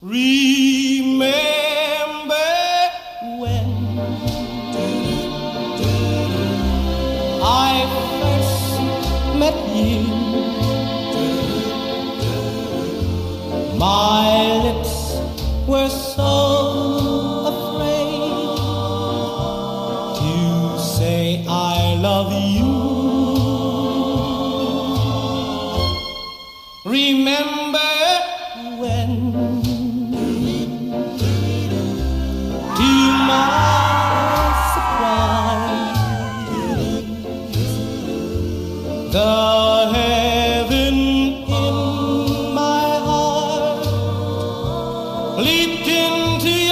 Remember when I first met you? My lips were so afraid to say I love you. Remember when, to my surprise, the heaven in my heart leaped into